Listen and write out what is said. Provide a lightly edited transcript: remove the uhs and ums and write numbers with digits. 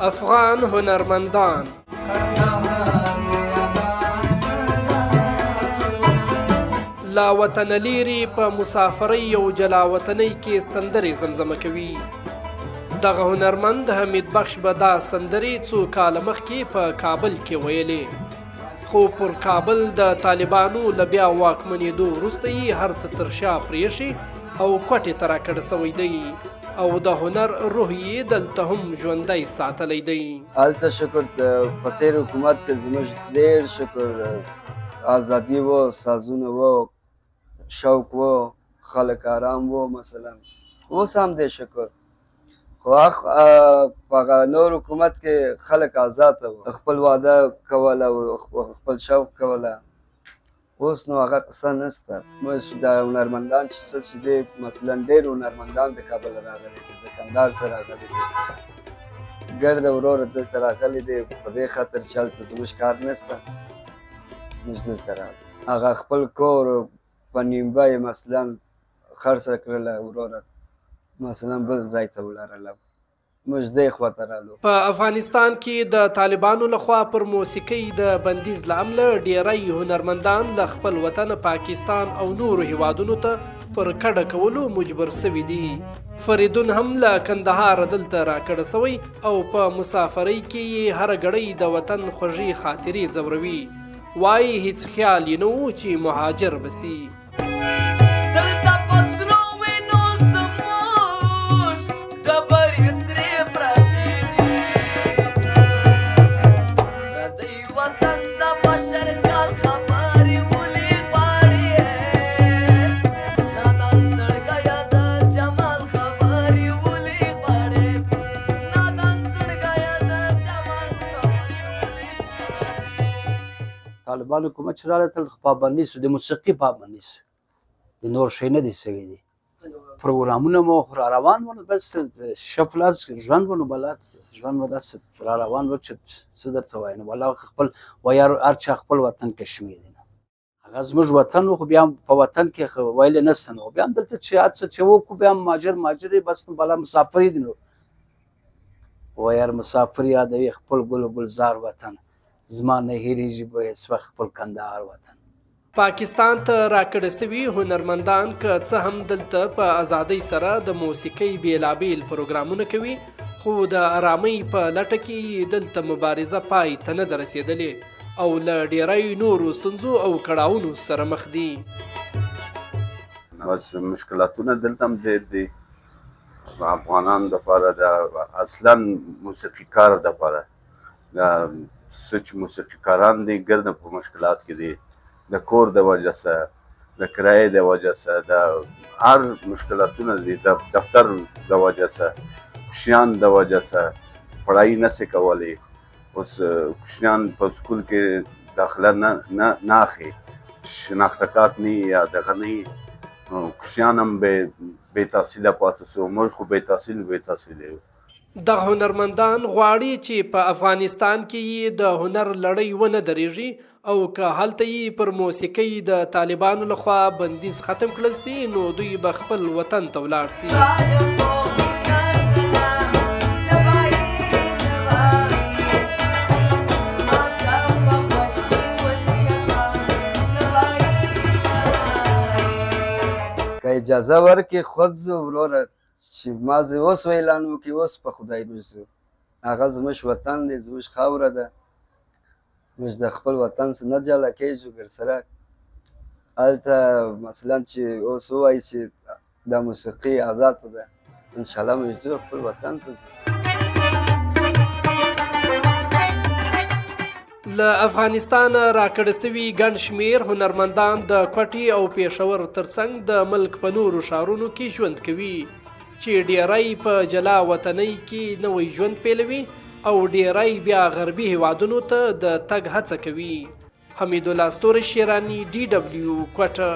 افغان هنرمندان لا وطن لیري په مسافرۍ او جلا وطنۍ کې سندرې زمزمه کوي. دغه هنرمند حمید بخش به دا سندرې څو کاله مخکې په کابل کې ویلې، خو پر کابل د طالبانو له بیا واکمنېدو وروسته یې هر څه تر شا پرېښي او کوټې ته راکړه سوی دی او د هنر روح یې دلته هم ژوندی ساتلی دی. هلته شکر په تېر حکومت کې زموږ ډېر شکر ازادي و، سازونه و، شوق و، خلک آرام و. مثلا اوس هم دی شکر، خو په نور حکومت کې خلک آزاد و، خپل واده کوله او خپل شوق کوله. اوس نو هغه قصه نشته. موږ د هنرمندان چې دی مثلا ډېر هنرمندان د کابل راغلي دي، د کندهار څخه راغلي دي، ګرده وروره دلته راغلي دي په دې خاطر چې هلته زموږ کار نشته. موږ دلته راغلو، هغه خپل کور په نیمبه یې مثلا خرڅه کړله وروره، مثلا بل ځای ته ولاړله، موږ دې خواته رالو. په افغانستان کې د طالبانو لخوا پر موسیقۍ د بندیز له امله ډیری هنرمندان له خپل وطن پاکستان او نورو هیوادونو ته پر کډه کولو مجبور سوي دي. فریدون هم له کندهار دلته راکړه سوی او په مسافرۍ کې یې هره ګړۍ د وطن خوږې خاطرې ځوروي. وایي هیڅ خیال یې نه و چې مهاجر به سي. طالبان حکومت چې راغلی تل پابندي سو، د موسیقي پابندي سو، د نور شی نه دي سوي دي. پروګرامونه مو خو را روان وو، بس ښه پلاس ژوند و نو بلد ژوند به داسې را روان وو چې څه درته وایم. والله خپل وایي هر چا خپل وطن کشمیر دی، هغه زموږ وطن و، خو بیا هم په وطن کې ویلې نشته نو بیا هم دلته چې هر څه چې وکړو بیا هم مهاجر یې بس نو بالا مسافر دي. نو وایي هر مسافر یادوي خپل ګل و ګلزار وطن، زما نه هېرېږي به هېڅ وخت خپل کندهار وطن. پاکستان ته راکړه سوي هنرمندان که څه هم دلته په ازادۍ سره د موسیقۍ بېلابېل پروګرامونه کوي، خو د ارامۍ په لټه کې دلته مبارزه پای ته نه ده رسېدلې او له ډېری نورو ستونزو او کړاوونو سره مخ دي. بس مشکلاتونه دلته هم ډېر دي افغانانو دپاره، د اصلا موسیقي کار دپاره د څه چې موسیقي کاران دي ګرده په مشکلات کې دي، د کور د وجه سره، د کرایې د وجه سره، د هر مشکلاتونه دي، د دفتر د وجه سره، کوشیان د وجه سره پړهایي نسي کولی. اوس کوشیان په سکول کې داخله نه اخلي، شناخته کارت نه یا دغه نه، کوشیان هم بې تحصیله پاتې سو، موږ خو بې تحصیل یو. دغه هنرمندان غواړي چې په افغانستان کې یې د هنر لړۍ ونه درېږي او که هلته یې پر موسیقۍ د طالبانو لخوا بندیز ختم کړل سي نو دوی به خپل وطن ته ولاړ سي. که اجازه ورکړي خود زه وروره چې ما زه اوس اعلان وکړي، اوس په خدای موږ ځو، هغه زموږ وطن دی، زموږ خاوره ده، موږ د خپل وطن څخه نه جلا کېږو. ګرسره هلته مثلا چې اوس ووایي چې دا موسیقي آزاده ده، انشاءالله موږ ځو خپل وطن ته ځو. له افغانستان راکړه سوي ګڼ شمېر هنرمندان د کوټې او پېښور ترڅنګ د ملک په نورو ښارونو کې ژوند کوي، چې ډیری په جلا وطنۍ کې نوی ژوند پیلوي او ډیری بیا غربي هیوادونو ته د تګ هڅه کوي. حمید الله ستوری شیرانی، DW کوټه.